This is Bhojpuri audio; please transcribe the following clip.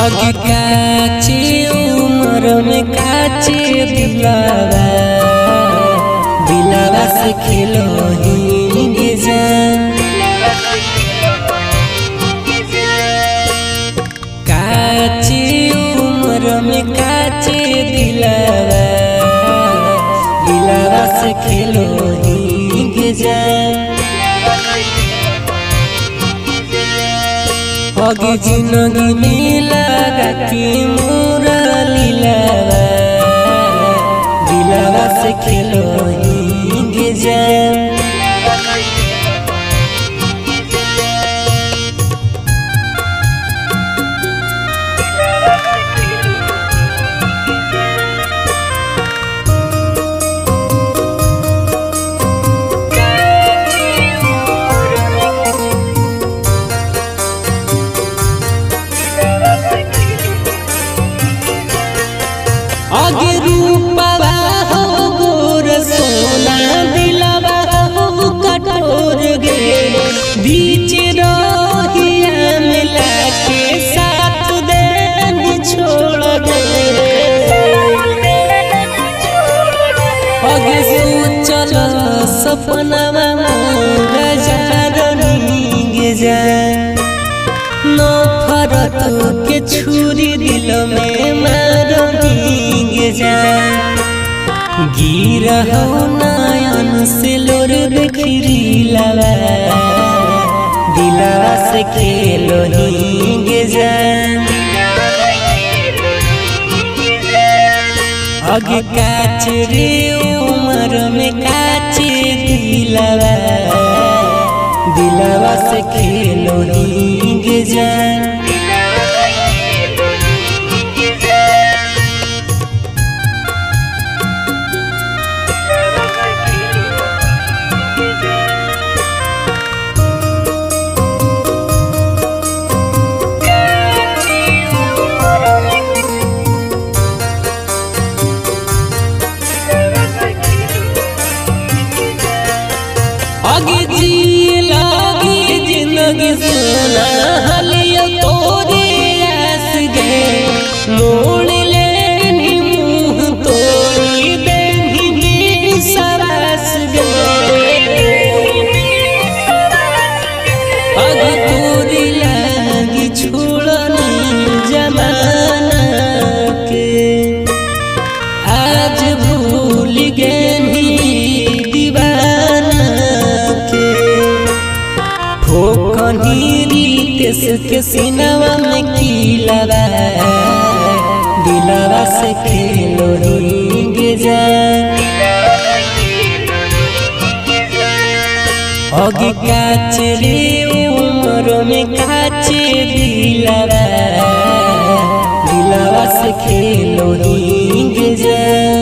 आगे काचे उम्र में काचे दिलावा दिलावा से खेलो ही जान काचे उम्र में काचे दिलावा दिलावा से खेलो ही जान आगे जिंदगी में लगा के मोरा लीलावा दिलावा से खेलो ही जान आगे रूपवा हो गोर सोना दिलवा हो कठोर गे बीच रहिया मिला के साथ देन छोड़ गए आगे सोचल सपना मोरा जानी जा नफरत के छुरी दिल में मारनी गिर हो नयन से लोर देखी लावा दिलावा से खेलो ही जान आगे काच रे उम्र में काचे दिलावा दिलावा से खेलो ही जान आगे जी लागी जिंदगी सुना हलिया तोरे आस गे मोड़ लेनी मुँह तोड़ी देनी सरास गे आगे तोरी लागी छोड़नी जमाना के आज भूल गई के सिनवा में कीलावा दिलावा से खेलो ही जान आगे काच रे उम्र में काचे दिलावा दिलावा से खेलो ही जान।